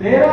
13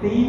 3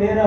13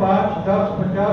5, 10, 50,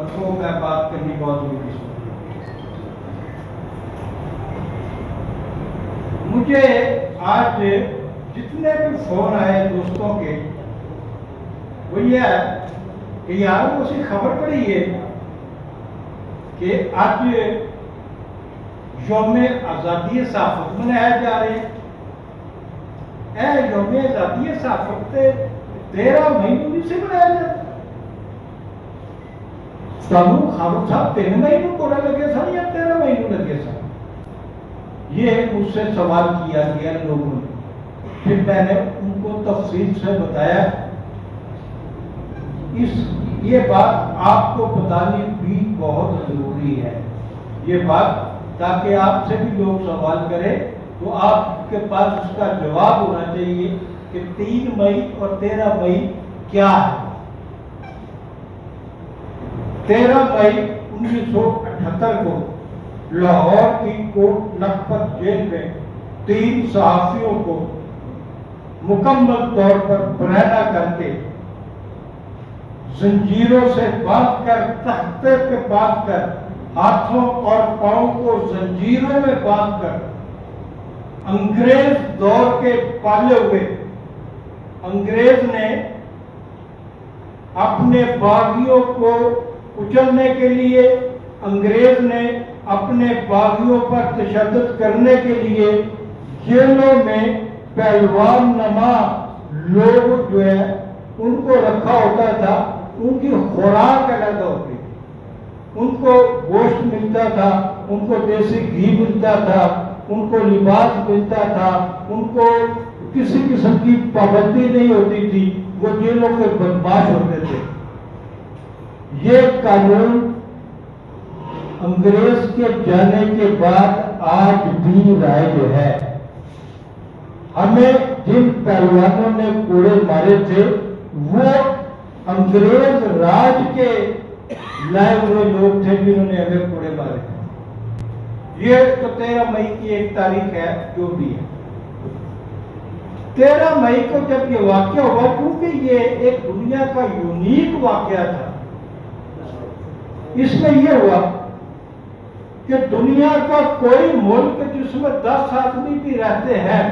اور وہ میں بات کرنی بہت ضروری سمجھتا ہوں۔ مجھے آج جتنے بھی فون آئے دوستوں کے، وہ یہ ہے کہ یار وہ اسی خبر پڑی ہے کہ آج یوم آزادی صحافت منائے جا رہے ہیں۔ اے یوم آزادی صحافت 13 مئی ਨੂੰ سے منایا جاتا سانو خالد صاحب 3 مئی ਨੂੰ کوڑا لگے سن یا 13 مئی ਨੂੰ لگے سن؟ یہ مجھ سے سوال کیا گیا لوگوں نے، پھر میں نے ان کو تفصیل سے بتایا یہ بات آپ کو بتانی بھی بہت ضروری ہے، یہ بات، تاکہ آپ سے بھی لوگ سوال کریں تو آپ کے پاس اس کا جواب ہونا چاہیے کہ 3 مئی اور 13 مئی کیا ہے۔ 13 مئی 1978 کو لاہور کی کوٹ لکھپت جیل میں 3 صحافیوں کو مکمل طور پر برہنہ کر کے، زنجیروں سے باندھ کر، تختے پہ باندھ کر، ہاتھوں اور پاؤں کو زنجیروں میں باندھ کر، انگریز دور کے پالے ہوئے انگریز نے اپنے باغیوں کو کچلنے کے لیے، انگریز نے اپنے باغیوں پر تشدد کرنے کے لیے جیلوں میں پہلوان نما لوگ جو ہے ان کو رکھا ہوتا تھا۔ ان کی خوراک الگ ہوتی تھی، ان کو گوشت ملتا تھا، ان کو دیسی گھی ملتا تھا، ان کو لباس ملتا تھا، ان کو کسی قسم کی پابندی نہیں ہوتی تھی، وہ جیلوں کے بدماش ہوتے تھے۔ یہ قانون انگریز کے جانے کے بعد آج بھی رائج ہے۔ ہمیں جن پہلوانوں نے کوڑے مارے تھے وہ انگریز راج کے لائے ہوئے لوگ تھے جنہوں نے ہمیں کوڑے مارے تھے۔ یہ تو 13 مئی کی ایک تاریخ ہے جو بھی ہے۔ 13 مئی کو جب یہ واقعہ ہوا، کیونکہ یہ ایک دنیا کا یونیک واقعہ تھا، اس میں یہ ہوا کہ دنیا کا کوئی ملک جس میں 10 آدمی بھی رہتے ہیں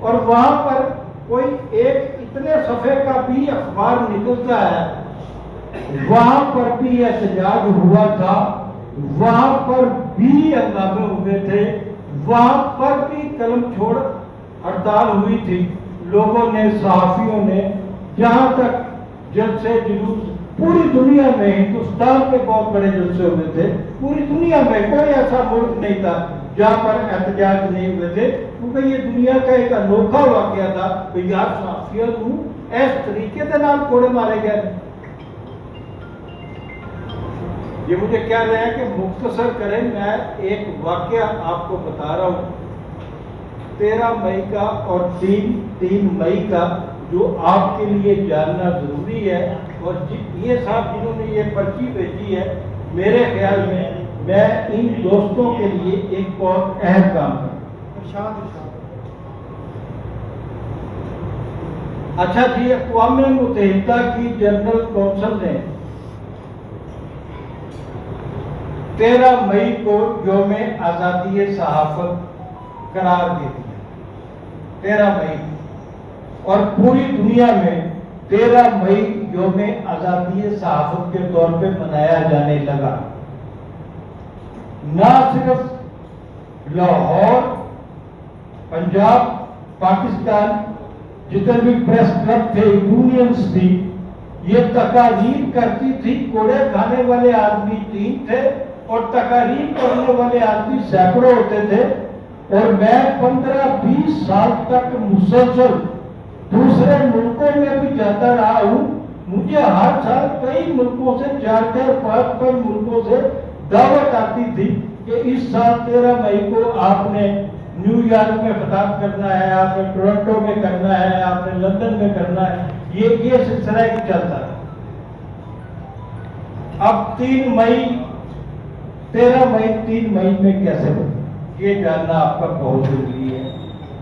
اور وہاں پر کوئی ایک اتنے صفحے کا بھی اخبار نکلتا ہے، وہاں پر بھی احتجاج ہوا تھا، وہاں پر بھی ہنگامے ہوئے تھے، وہاں پر بھی قلم چھوڑ ہڑتال ہوئی تھی۔ لوگوں نے، صحافیوں نے، جہاں تک جلسے جلوس پوری دنیا میں، ہندوستان میں بہت بڑے جلسے ہوئے تھے، پوری دنیا میں کوئی ایسا ملک نہیں تھا جہاں پر احتجاج نہیں ہوئے تھے، کیونکہ یہ دنیا کا ایک انوکھا واقعہ تھا کہ یار صحافیوں کو اس طریقے کے نام کوڑے مارے گئے۔ یہ مجھے کہہ رہے ہیں کہ مختصر کریں، میں ایک واقعہ آپ کو بتا رہا ہوں 13 مئی کا اور 3 مئی کا، جو آپ کے لیے جاننا ضروری ہے۔ اور یہ صاحب جنہوں نے یہ پرچی بھیجی ہے، میرے خیال میں ان دوستوں کے لیے ایک بہت اہم کام ہے۔ اچھا جی، اقوام متحدہ کی جنرل کونسل نے 13 مئی کو یوم آزادی صحافت قرار دے دیا، 13 مئی، اور پوری دنیا میں 13 مئی یوم آزادی صحافت کے طور پہ منایا جانے لگا۔ نہ صرف لاہور، پنجاب، پاکستان، جتنے بھی پریس کلب تھے، یونینز تھی، یہ تقاریر کرتی تھی۔ کوڑے کھانے والے آدمی 3 تھے اور تقاریر کرنے والے آدمی سینکڑوں ہوتے تھے، اور میں 15-20 سال تک مسلسل دوسرے ملکوں میں بھی جاتا رہا ہوں۔ مجھے ہر سال کئی ملکوں سے 4-5 ملکوں سے دعوت آتی تھی کہ اس سال 13 مئی کو آپ نے نیو یارک میں خطاب کرنا ہے، آپ نے ٹورنٹو میں کرنا ہے، آپ نے لندن میں کرنا ہے، یہ سلسلہ ہی چلتا ہے۔ اب 3 مئی 13 مئی میں کیسے بنے، یہ جاننا آپ کا بہت ضروری ہے۔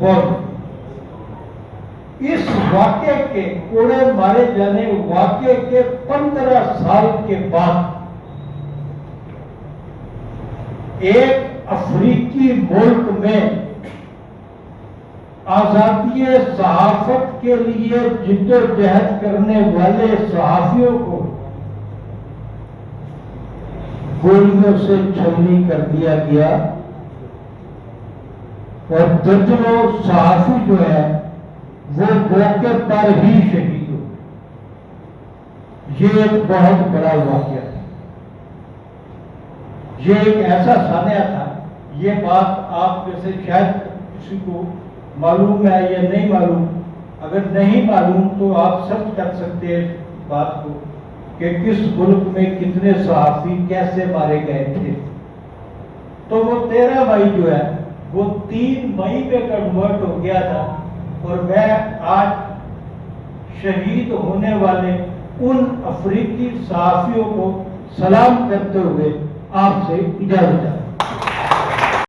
بہت اس واقعے کے، کوڑے مارے جانے واقعے کے 15 سال کے بعد ایک افریقی ملک میں آزادی صحافت کے لیے جدوجہد کرنے والے صحافیوں کو گولیوں سے چھلنی کر دیا گیا اور درجنوں صحافی جو ہے وہ موقع پر ہی شہید ہو. یہ ایک بہت بڑا واقعہ ہے. یہ ایک ایسا سانحہ تھا. یہ بات آپ میں سے شاید کسی کو معلوم ہے یا نہیں معلوم. اگر نہیں معلوم تو آپ سرچ کر سکتے ہیں بات کو کہ کس ملک میں کتنے صحافی کیسے مارے گئے تھے. تو وہ 13 مئی جو ہے وہ 3 مئی میں کنورٹ ہو گیا تھا. اور میں آج شہید ہونے والے ان افریقی صحافیوں کو سلام کرتے ہوئے آپ سے اجازت چاہتا ہوں.